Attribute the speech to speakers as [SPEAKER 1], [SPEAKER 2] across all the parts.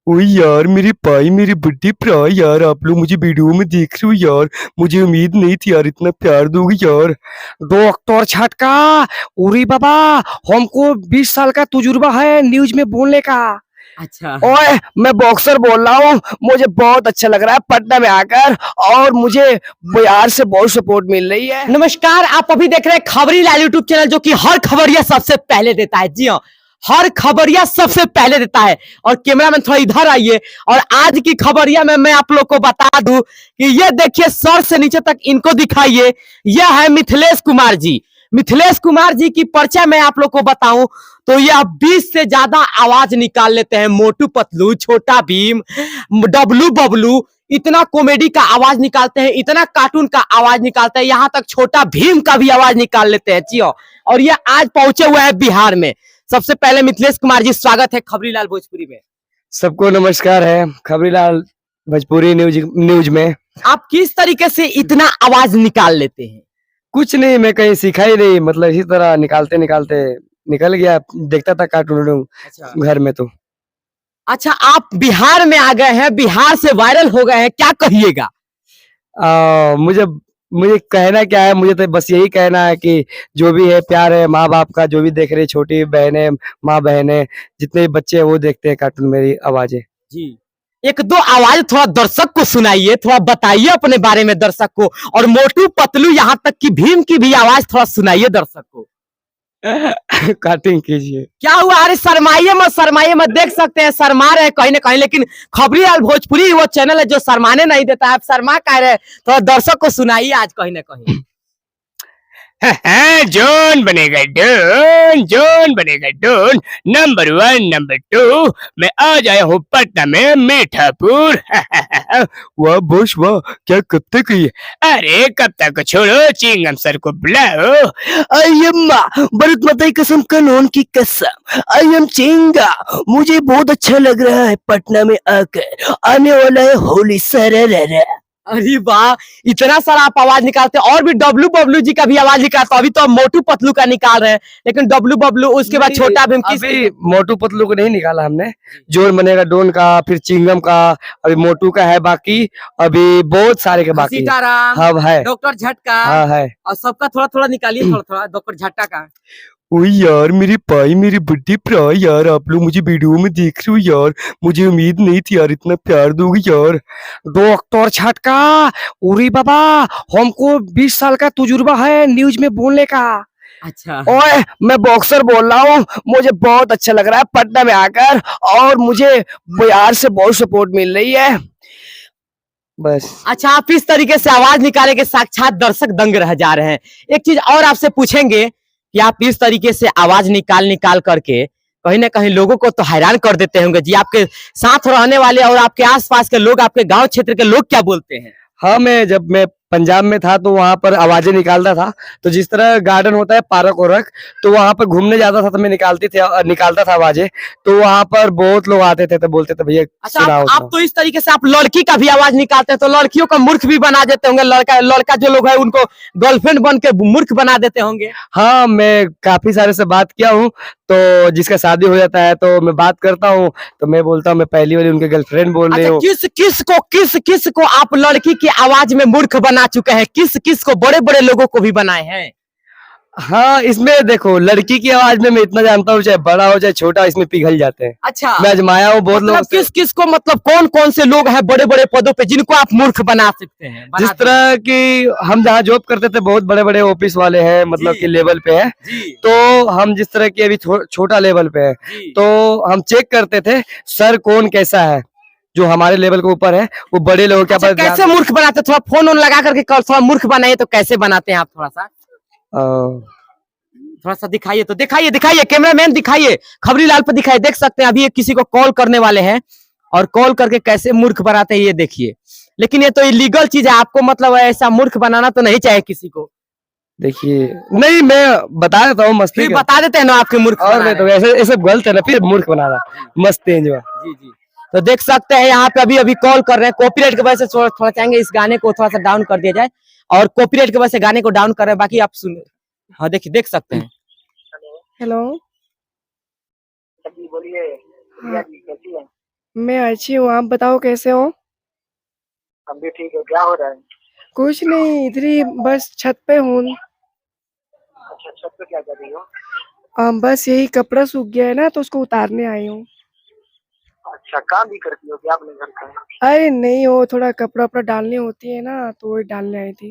[SPEAKER 1] ओए यार मेरे भाई मेरे बड्डे भरा यार, आप लोग मुझे वीडियो में देख रहे हो यार। मुझे उम्मीद नहीं थी यार इतना प्यार दोगे यार।
[SPEAKER 2] डॉक्टर झटका। उरी बाबा, हमको 20 साल का तजुर्बा है न्यूज में बोलने का।
[SPEAKER 3] अच्छा।
[SPEAKER 2] ओए, मैं बॉक्सर बोल रहा हूँ। मुझे बहुत अच्छा लग रहा है पटना में आकर, और मुझे बिहार से बहुत सपोर्ट मिल रही है।
[SPEAKER 3] नमस्कार, आप अभी देख रहे हैं खबरीलाल यूट्यूब चैनल, जो कि हर खबरिया सबसे पहले देता है। जी हाँ, हर खबरिया सबसे पहले देता है। और कैमरामैन थोड़ा इधर आइए, और आज की खबरिया में मैं आप लोग को बता दूं कि ये देखिए, सर से नीचे तक इनको दिखाइए। यह है मिथिलेश कुमार जी। मिथिलेश कुमार जी की परिचय मैं आप लोग को बताऊं तो यह 20 से ज्यादा आवाज निकाल लेते हैं। मोटू पतलू, छोटा भीम, डब्लू बबलू, इतना कॉमेडी का आवाज निकालते हैं, इतना कार्टून का आवाज निकालते हैं, यहाँ तक छोटा भीम का भी आवाज निकाल लेते हैं। जी हाँ, और ये आज पहुंचे हुए हैं बिहार में। सबसे पहले मिथिलेश कुमार जी, स्वागत है खबरीलाल भोजपुरी में।
[SPEAKER 1] सबको नमस्कार है खबरीलाल भोजपुरी न्यूज में।
[SPEAKER 3] आप किस तरीके से इतना आवाज निकाल लेते हैं?
[SPEAKER 1] कुछ नहीं, मैं कहीं सीखा ही नहीं, मतलब इसी तरह निकालते निकालते निकल गया। देखता था कार्टून
[SPEAKER 3] अच्छा
[SPEAKER 1] घर में तो।
[SPEAKER 3] अच्छा, आप बिहार में आ गए हैं, बिहार से वायरल हो गए हैं, क्या कहिएगा?
[SPEAKER 1] मुझे मुझे कहना क्या है, मुझे तो बस यही कहना है कि जो भी है प्यार है माँ बाप का, जो भी देख रहे, छोटी बहनें, माँ बहनें, जितने भी बच्चे हैं वो देखते हैं कार्टून, मेरी आवाजें।
[SPEAKER 3] जी, एक दो आवाज थोड़ा दर्शक को सुनाइए, थोड़ा बताइए अपने बारे में दर्शक को। और मोटू पतलू, यहाँ तक कि भीम की भी आवाज थोड़ा सुनाइए दर्शक को।
[SPEAKER 1] कार्टून कीजिए।
[SPEAKER 3] क्या हुआ? अरे शर्माइए मत, देख सकते हैं शर्मा रहे कहीं ना कहीं, लेकिन खबरीलाल भोजपुरी वो चैनल है जो शर्माने नहीं देता। आप शर्मा कह रहे, थोड़ा दर्शक को सुनाइए आज कहीं ना कहीं।
[SPEAKER 4] जॉन बनेगा डॉन, जॉन बनेगा डॉन। नंबर 1 नंबर 2, मैं आज आया हूँ पटना में मीठापुर।
[SPEAKER 1] वाह बॉस वाह, क्या कब तक है?
[SPEAKER 4] अरे कब तक छोड़ो, चिंगम सर को बुलाओ।
[SPEAKER 2] आई एम भारत माता की कसम, कानून की कसम, आई एम चिंगा। मुझे बहुत अच्छा लग रहा है पटना में आकर। आने वाला है होली सरर।
[SPEAKER 3] अरे वाह, इतना सारा आप आवाज निकालते हैं। और भी डब्लू बबलू जी का भी आवाज निकालते हैं। अभी तो आप मोटू पतलू का निकाल रहे हैं, लेकिन डब्लू बबलू, उसके बाद छोटा भीम, किस?
[SPEAKER 1] अभी मोटू पतलू को नहीं निकाला हमने। जोन बनेगा डोन का, फिर चिंगम का, अभी मोटू का है बाकी, अभी बहुत सारे के बाकी है।
[SPEAKER 3] सीताराम,
[SPEAKER 1] हाँ है,
[SPEAKER 3] डॉक्टर झटका,
[SPEAKER 1] हाँ है।
[SPEAKER 3] और सबका थोड़ा थोड़ा निकालिए, थोड़ा थोड़ा डॉक्टर झटका का।
[SPEAKER 1] ओए यार मेरे भाई मेरे बड्डे भरा यार, आप लोग मुझे वीडियो में देख रहे हो यार। मुझे उम्मीद नहीं थी यार इतना प्यार दोगे यार।
[SPEAKER 2] डॉक्टर झटका। उरी बाबा, हमको 20 साल का तजुर्बा है न्यूज में बोलने का।
[SPEAKER 3] अच्छा।
[SPEAKER 2] ओए, मैं बॉक्सर बोल रहा हूँ। मुझे बहुत अच्छा लग रहा है पटना में आकर, और मुझे बिहार से बहुत सपोर्ट मिल रही है।
[SPEAKER 1] बस।
[SPEAKER 3] अच्छा, आप इस तरीके से आवाज निकाले के साक्षात दर्शक दंग रह जा रहे हैं। एक चीज और आपसे पूछेंगे कि आप इस तरीके से आवाज निकाल करके कहीं ना कहीं लोगों को तो हैरान कर देते होंगे जी। आपके साथ रहने वाले और आपके आसपास के लोग, आपके गांव क्षेत्र के लोग क्या बोलते हैं?
[SPEAKER 1] हाँ, जब मैं पंजाब में था तो वहां पर आवाजें निकालता था। तो जिस तरह गार्डन होता है पार्क वार्क, तो वहां पर घूमने जाता था तो मैं निकालता था आवाजें। तो वहां पर बहुत लोग आते थे तो बोलते थे भैया
[SPEAKER 3] अच्छा,
[SPEAKER 1] सुनाओ
[SPEAKER 3] आप तो इस तरीके से आप लड़की का भी आवाज निकालते हैं, तो लड़कियों का मूर्ख भी बना देते होंगे। लड़का जो लोग है उनको गर्लफ्रेंड बन के मूर्ख बना देते होंगे।
[SPEAKER 1] हाँ, मैं काफी सारे से बात किया हूँ। तो जिसका शादी हो जाता है तो मैं बात करता हूँ, तो मैं बोलता हूँ मैं पहली वाली उनके गर्लफ्रेंड बोल रही
[SPEAKER 3] अच्छा,
[SPEAKER 1] हूँ।
[SPEAKER 3] किस को आप लड़की की आवाज में मूर्ख बना चुके हैं? किस को, बड़े बड़े लोगों को भी बनाए हैं?
[SPEAKER 1] हाँ, इसमें देखो लड़की की आवाज में मैं इतना जानता हूँ, चाहे बड़ा हो चाहे छोटा, इसमें पिघल जाते हैं।
[SPEAKER 3] अच्छा,
[SPEAKER 1] मैं आजमाया हूँ बहुत लोगों
[SPEAKER 3] मतलब
[SPEAKER 1] से।
[SPEAKER 3] किस को, मतलब कौन से लोग हैं बड़े बड़े पदों पे जिनको आप मूर्ख बना सकते हैं?
[SPEAKER 1] जिस तरह की हम जहाँ जॉब करते थे, बहुत बड़े बड़े ऑफिस वाले हैं, मतलब
[SPEAKER 3] जी।
[SPEAKER 1] कि लेवल पे है।
[SPEAKER 3] जी
[SPEAKER 1] तो हम जिस तरह की अभी छोटा लेवल पे है,
[SPEAKER 3] जी।
[SPEAKER 1] तो हम चेक करते थे सर कौन कैसा है, जो हमारे लेवल के ऊपर है वो बड़े लोगों के
[SPEAKER 3] अच्छा,
[SPEAKER 1] पास
[SPEAKER 3] कैसे मूर्ख बनाते? थोड़ा फोन लगा करके थोड़ा मूर्ख बनाइए, तो कैसे बनाते हैं आप? थोड़ा सा दिखाइए, तो दिखाइए कैमरामैन, दिखाइए खबरीलाल पर दिखाइए। देख सकते हैं अभी ये किसी को कॉल करने वाले हैं, और कॉल करके कैसे मूर्ख बनाते हैं ये देखिए। लेकिन ये तो इलीगल चीज है, आपको मतलब ऐसा मूर्ख बनाना तो नहीं चाहिए किसी को।
[SPEAKER 1] देखिए, नहीं मैं बता देता हूँ मस्ती
[SPEAKER 3] फिर
[SPEAKER 1] का।
[SPEAKER 3] बता देते हैं ना आपके मूर्ख
[SPEAKER 1] और
[SPEAKER 3] बना
[SPEAKER 1] नहीं तो
[SPEAKER 3] रहे हैं।
[SPEAKER 1] ऐसे ऐसे गलत है ना, फिर मूर्ख बनाना मस्त है जो।
[SPEAKER 3] जी जी। तो देख सकते हैं यहाँ पे अभी कॉल कर रहे हैं। कॉपीराइट की वजह से थोड़ा चाहेंगे इस गाने को थोड़ा सा डाउन कर दिया जाए, और कॉपीराइट की वजह से गाने को डाउन कर रहे हैं। बाकी आप सुन, हाँ देखिए, देख सकते हैं।
[SPEAKER 5] हेलो।
[SPEAKER 6] बोलिए।
[SPEAKER 5] हाँ, मैं अच्छी हूँ, आप बताओ कैसे हो?
[SPEAKER 6] हम भी ठीक है। क्या हो रहा है?
[SPEAKER 5] कुछ नहीं, इधर ही बस छत पे हूँ।
[SPEAKER 6] अच्छा, छत पे क्या कर रही हो?
[SPEAKER 5] बस यही कपड़ा सूख गया है ना, तो उसको उतारने आई हूँ।
[SPEAKER 6] अच्छा, काम भी करती हो क्या अपने घर का?
[SPEAKER 5] अरे नहीं, वो थोड़ा कपड़ा वपड़ा डालनी होती है ना, तो वही डालने आई थी।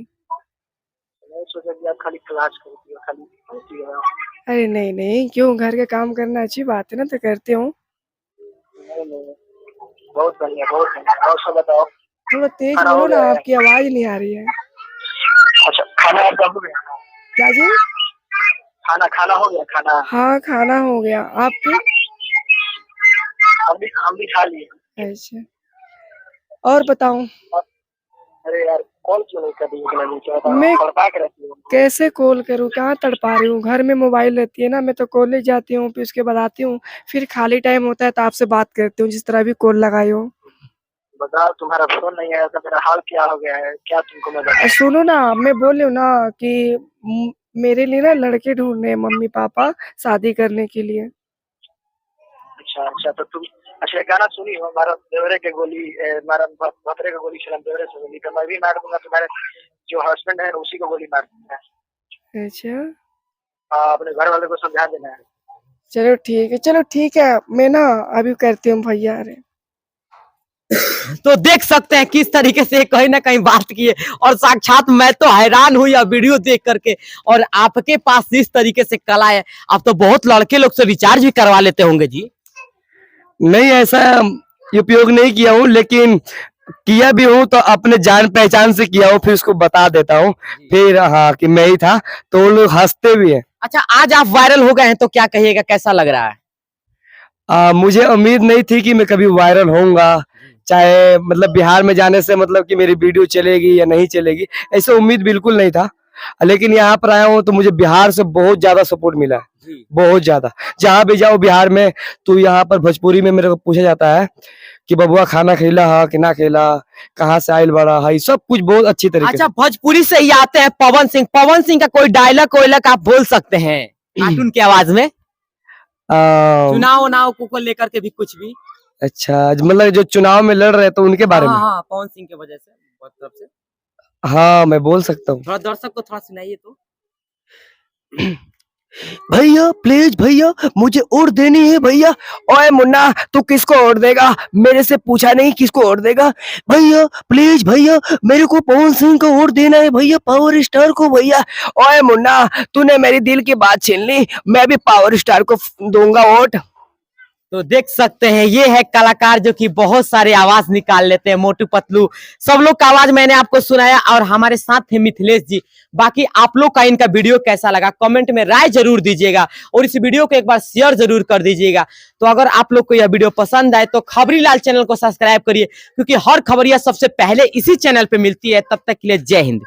[SPEAKER 6] मैं सोचा कि आप खाली क्लास करती हो, खाली होती हो।
[SPEAKER 5] अरे नहीं नहीं, क्यों, घर के काम करना अच्छी बात है ना, तो करती हूँ।
[SPEAKER 6] नहीं नहीं, बहुत बढ़िया बहुत बढ़िया। और सब बताओ।
[SPEAKER 5] थोड़ा तेज
[SPEAKER 6] खाना हो
[SPEAKER 5] बोलो ना,
[SPEAKER 6] गया है?
[SPEAKER 5] आपकी आवाज नहीं आ रही है।
[SPEAKER 6] अच्छा, खाना आपका हो गया?
[SPEAKER 5] क्या जी?
[SPEAKER 6] खाना हो गया खाना?
[SPEAKER 5] हाँ, खाना हो गया, आपके?
[SPEAKER 6] हम भी खा लिए।
[SPEAKER 5] अच्छा, और बताओ।
[SPEAKER 6] अरे यार, कॉल क्यों नहीं कर रही हो? इतना
[SPEAKER 5] मैं
[SPEAKER 6] पढ़ा के रहती हो।
[SPEAKER 5] कैसे कॉल करूँ, कहाँ तड़पा रही हूँ, घर में मोबाइल रहती है ना, मैं तो कॉलेज जाती हूँ, फिर उसके बाद आती हूँ, फिर खाली टाइम होता है तो आपसे बात करती हूँ, जिस तरह भी कॉल लगाई हो।
[SPEAKER 6] बताओ, तुम्हारा फोन नहीं आया तो मेरा हाल क्या हो गया है? क्या तुमको मैं बताऊं?
[SPEAKER 5] सुनो ना, मैं बोल रही हूँ ना कि मेरे लिए ना लड़के ढूंढ रहे हैं मम्मी पापा, शादी करने के लिए।
[SPEAKER 6] अच्छा अच्छा, तो तुम अच्छा एक गाना सुनी हो, मारा देवरे के गोली मारा भतरे के गोली चला देवरे से गोली, तो मैं भी मार दूंगा तुम्हारे जो हस्बैंड है उसी को गोली मार दूंगा।
[SPEAKER 5] अच्छा,
[SPEAKER 6] हाँ, अपने घर वाले को समझा देना है।
[SPEAKER 5] चलो ठीक है, मैं ना अभी करती हूँ, भैया आ रहे हैं।
[SPEAKER 3] तो देख सकते हैं किस तरीके से कहीं ना कहीं बात की है, और साक्षात मैं तो हैरान हुई यह वीडियो देख करके। और आपके पास जिस तरीके से कला है, आप तो बहुत लड़के लोग से रिचार्ज भी करवा लेते होंगे जी।
[SPEAKER 1] नहीं, ऐसा उपयोग नहीं किया हूँ, लेकिन किया भी हूँ तो अपने जान पहचान से किया हूँ, फिर उसको बता देता हूँ, फिर हाँ कि मैं ही था, तो वो लोग हंसते भी हैं।
[SPEAKER 3] अच्छा, आज आप वायरल हो गए हैं तो क्या कहिएगा, कैसा लग रहा है?
[SPEAKER 1] मुझे उम्मीद नहीं थी कि मैं कभी वायरल होऊंगा, चाहे मतलब बिहार में जाने से मतलब कि मेरी वीडियो चलेगी या नहीं चलेगी, ऐसे उम्मीद बिल्कुल नहीं था। लेकिन यहाँ पर आया हूँ तो मुझे बिहार से बहुत ज्यादा सपोर्ट मिला है, बहुत ज्यादा। जहाँ भी जाओ बिहार में, तो यहाँ पर भोजपुरी में मेरे को पूछा जाता है कि बबुआ खाना खेला हा कि ना खेला, कहाँ से आयल बड़ा है, सब कुछ बहुत अच्छी तरीके
[SPEAKER 3] अच्छा,
[SPEAKER 1] से।
[SPEAKER 3] भोजपुरी से ही आते हैं पवन सिंह। पवन सिंह का कोई डायलॉग कोयलक आप बोल सकते हैं कार्टून की आवाज में? चुनाव उनाव को लेकर के भी कुछ भी।
[SPEAKER 1] अच्छा, मतलब जो चुनाव में लड़ रहे हैं तो उनके बारे में।
[SPEAKER 3] हाँ, पवन सिंह की वजह से, तरफ से
[SPEAKER 1] हाँ, मैं बोल सकता हूँ।
[SPEAKER 3] थोड़ा दर्शक को थोड़ा सुनाइए तो।
[SPEAKER 2] भैया प्लीज भैया, मुझे और देनी है भैया। ओए मुन्ना, तू किसको और देगा? मेरे से पूछा नहीं किसको और देगा। भैया प्लीज भैया, मेरे को पवन सिंह को और देना है भैया, पावर स्टार को भैया। ओए मुन्ना, तूने मेरी दिल की बात छीन ली, मैं भी पावर स्टार को दूंगा वोट।
[SPEAKER 3] तो देख सकते हैं ये है कलाकार जो कि बहुत सारे आवाज निकाल लेते हैं, मोटू पतलू सब लोग का आवाज मैंने आपको सुनाया, और हमारे साथ थे मिथिलेश जी। बाकी आप लोग का इनका वीडियो कैसा लगा कमेंट में राय जरूर दीजिएगा, और इस वीडियो को एक बार शेयर जरूर कर दीजिएगा। तो अगर आप लोग को यह वीडियो पसंद आए तो खबरी लाल चैनल को सब्सक्राइब करिए, क्योंकि हर खबरिया सबसे पहले इसी चैनल पे मिलती है। तब तक के लिए जय हिंद।